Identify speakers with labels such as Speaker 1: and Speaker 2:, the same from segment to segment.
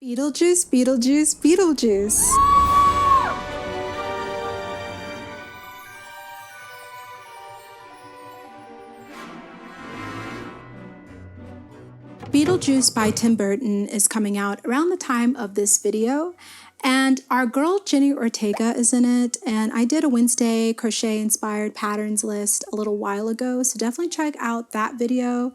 Speaker 1: Beetlejuice, Beetlejuice, Beetlejuice. Beetlejuice by Tim Burton is coming out around the time of this video, and our girl Jenna Ortega is in it, and I did a Wednesday crochet-inspired patterns list a little while ago, so definitely check out that video.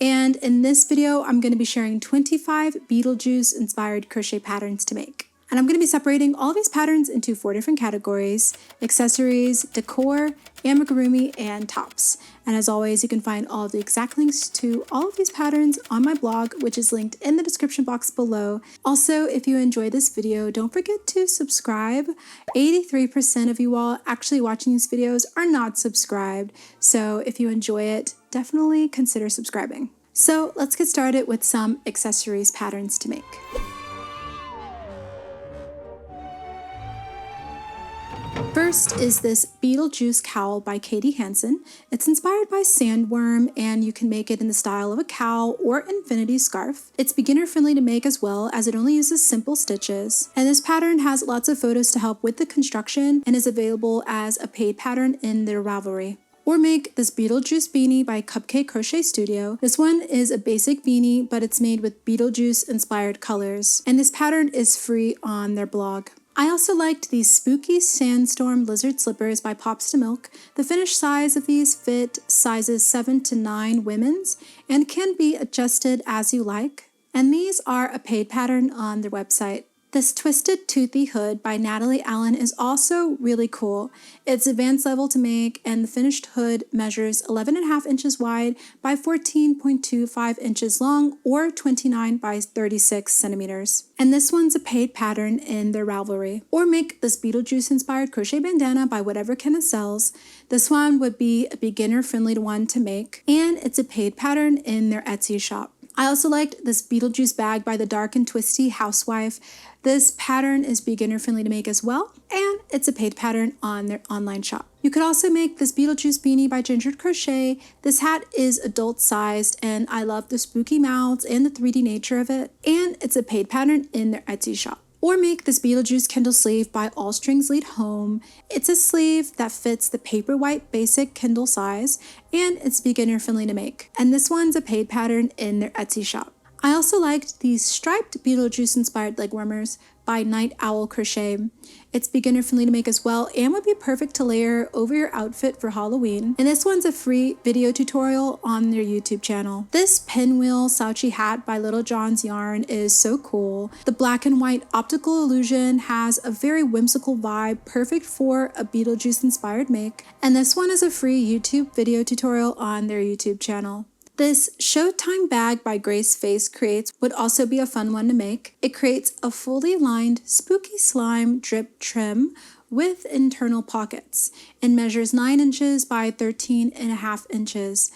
Speaker 1: And in this video, I'm going to be sharing 25 Beetlejuice-inspired crochet patterns to make. And I'm going to be separating all of these patterns into 4 different categories: accessories, decor, amigurumi, and tops. And as always, you can find all of the exact links to all of these patterns on my blog, which is linked in the description box below. Also, if you enjoyed this video, don't forget to subscribe. 83% of you all actually watching these videos are not subscribed. So if you enjoy it, definitely consider subscribing. So let's get started with some accessories patterns to make. First is this Beetlejuice cowl by Katie Hansen. It's inspired by sandworm, and you can make it in the style of a cowl or infinity scarf. It's beginner friendly to make as well, as it only uses simple stitches. And this pattern has lots of photos to help with the construction and is available as a paid pattern in their Ravelry. Or make this Beetlejuice beanie by Cupcake Crochet Studio. This one is a basic beanie, but it's made with Beetlejuice-inspired colors. And this pattern is free on their blog. I also liked these spooky sandstorm lizard slippers by Pops to Milk. The finished size of these fit sizes 7 to 9 women's and can be adjusted as you like. And these are a paid pattern on their website. This Twisted Toothy Hood by Natalie Allen is also really cool. It's advanced level to make, and the finished hood measures 11.5 inches wide by 14.25 inches long, or 29 by 36 centimeters. And this one's a paid pattern in their Ravelry. Or make this Beetlejuice-inspired crochet bandana by Whatever Kenna Sells. This one would be a beginner-friendly one to make, and it's a paid pattern in their Etsy shop. I also liked this Beetlejuice bag by the Dark and Twisty Housewife. This pattern is beginner friendly to make as well, and it's a paid pattern on their online shop. You could also make this Beetlejuice beanie by Gingered Crochet. This hat is adult sized, and I love the spooky mouths and the 3D nature of it, and it's a paid pattern in their Etsy shop. Or make this Beetlejuice Kindle sleeve by All Strings Lead Home. It's a sleeve that fits the Paperwhite basic Kindle size, and it's beginner friendly to make. And this one's a paid pattern in their Etsy shop. I also liked these striped Beetlejuice-inspired leg warmers by Night Owl Crochet. It's beginner friendly to make as well, and would be perfect to layer over your outfit for Halloween. And this one's a free video tutorial on their YouTube channel. This pinwheel slouchy hat by Little John's Yarn is so cool. The black and white optical illusion has a very whimsical vibe, perfect for a Beetlejuice-inspired make. And this one is a free YouTube video tutorial on their YouTube channel. This Showtime bag by Grace Face Creates would also be a fun one to make. It creates a fully lined spooky slime drip trim with internal pockets and measures 9 inches by 13.5 inches.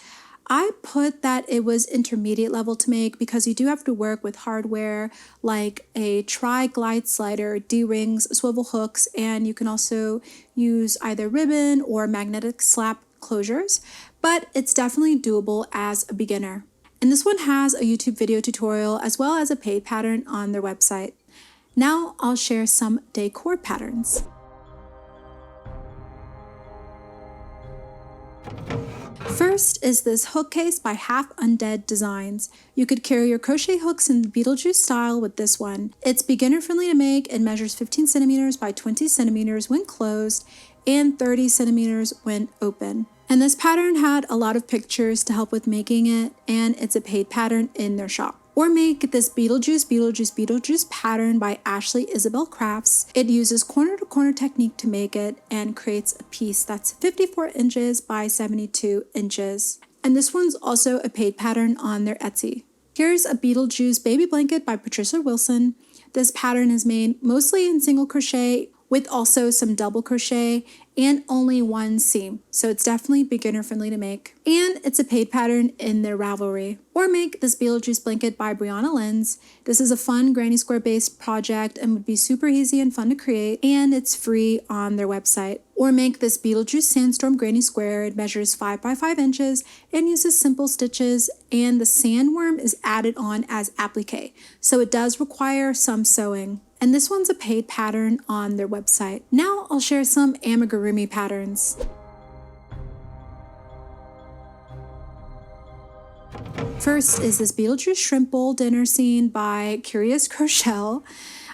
Speaker 1: I put that it was intermediate level to make because you do have to work with hardware like a tri-glide slider, D-rings, swivel hooks, and you can also use either ribbon or magnetic slap closures, but it's definitely doable as a beginner. And this one has a YouTube video tutorial as well as a paid pattern on their website. Now I'll share some decor patterns. First is this hook case by Half Undead Designs. You could carry your crochet hooks in the Beetlejuice style with this one. It's beginner friendly to make and measures 15 centimeters by 20 centimeters when closed and 30 centimeters when open. And this pattern had a lot of pictures to help with making it, and it's a paid pattern in their shop. Or make this Beetlejuice pattern by Ashley Isabel Crafts. It uses corner to corner technique to make it and creates a piece that's 54 inches by 72 inches. And this one's also a paid pattern on their Etsy. Here's a Beetlejuice baby blanket by Patricia Wilson. This pattern is made mostly in single crochet with also some double crochet and only one seam. So it's definitely beginner friendly to make. And it's a paid pattern in their Ravelry. Or make this Beetlejuice blanket by Brianna Lenz. This is a fun granny square based project and would be super easy and fun to create, and it's free on their website. Or make this Beetlejuice Sandstorm Granny Square. It measures 5 by 5 inches and uses simple stitches, and the sandworm is added on as applique, so it does require some sewing. And this one's a paid pattern on their website. Now I'll share some Amigurumi patterns. First is this Beetlejuice shrimp bowl dinner scene by Curious Crochet.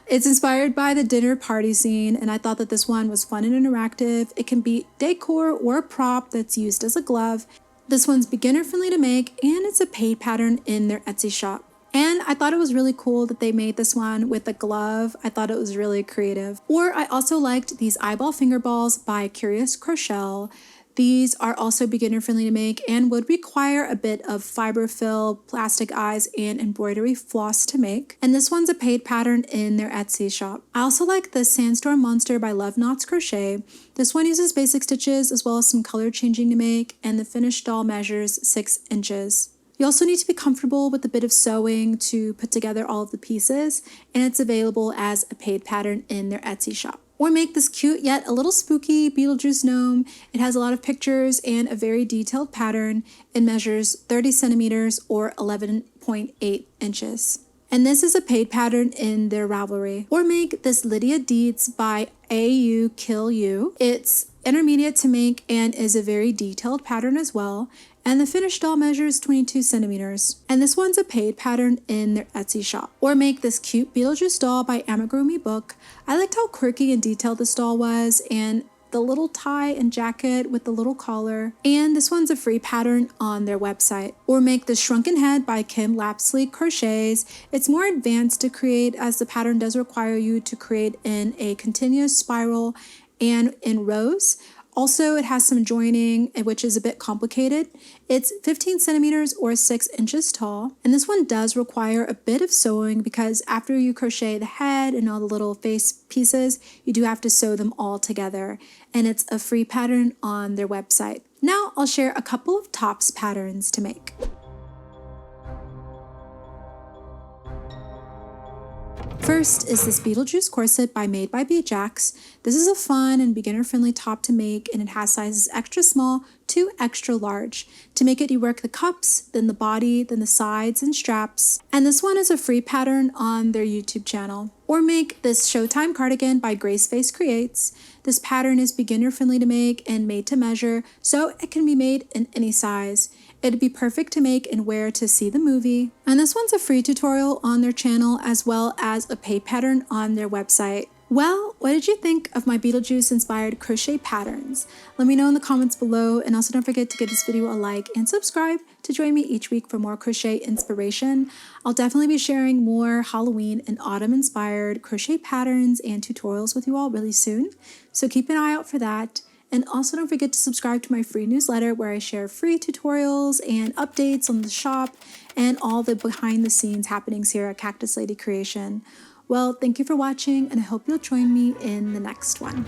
Speaker 1: It's inspired by the dinner party scene, and I thought that this one was fun and interactive. It can be decor or a prop that's used as a glove. This one's beginner friendly to make, and it's a paid pattern in their Etsy shop. And I thought it was really cool that they made this one with a glove. I thought it was really creative. Or I also liked these eyeball finger balls by Curious Crochet. These are also beginner friendly to make and would require a bit of fiber fill, plastic eyes, and embroidery floss to make. And this one's a paid pattern in their Etsy shop. I also like the Sandstorm Monster by Love Knots Crochet. This one uses basic stitches as well as some color changing to make, and the finished doll measures 6 inches. You also need to be comfortable with a bit of sewing to put together all of the pieces, and it's available as a paid pattern in their Etsy shop. Or make this cute yet a little spooky Beetlejuice gnome. It has a lot of pictures and a very detailed pattern. It measures 30 centimeters or 11.8 inches. And this is a paid pattern in their Ravelry. Or make this Lydia Dietz by AU Kill You. It's intermediate to make and is a very detailed pattern as well. And the finished doll measures 22 centimeters. And this one's a paid pattern in their Etsy shop. Or make this cute Beetlejuice doll by Amigurumi book. I liked how quirky and detailed this doll was, and the little tie and jacket with the little collar. And this one's a free pattern on their website. Or make the Shrunken Head by Kim Lapsley Crochets. It's more advanced to create, as the pattern does require you to create in a continuous spiral and in rows. Also, it has some joining, which is a bit complicated. It's 15 centimeters or 6 inches tall. And this one does require a bit of sewing because after you crochet the head and all the little face pieces, you do have to sew them all together. And it's a free pattern on their website. Now I'll share a couple of tops patterns to make. First is this Beetlejuice corset by Made by Beajax. This is a fun and beginner-friendly top to make, and it has sizes extra small to extra large. To make it, you work the cups, then the body, then the sides and straps. And this one is a free pattern on their YouTube channel. Or make this Showtime cardigan by Graceface Creates. This pattern is beginner-friendly to make and made to measure, so it can be made in any size. It'd be perfect to make and wear to see the movie. And this one's a free tutorial on their channel as well as a paid pattern on their website. Well, what did you think of my Beetlejuice-inspired crochet patterns? Let me know in the comments below, and also don't forget to give this video a like and subscribe to join me each week for more crochet inspiration. I'll definitely be sharing more Halloween and autumn-inspired crochet patterns and tutorials with you all really soon, so keep an eye out for that. And also don't forget to subscribe to my free newsletter where I share free tutorials and updates on the shop and all the behind the scenes happenings here at Cactus Lady Creation. Well, thank you for watching, and I hope you'll join me in the next one.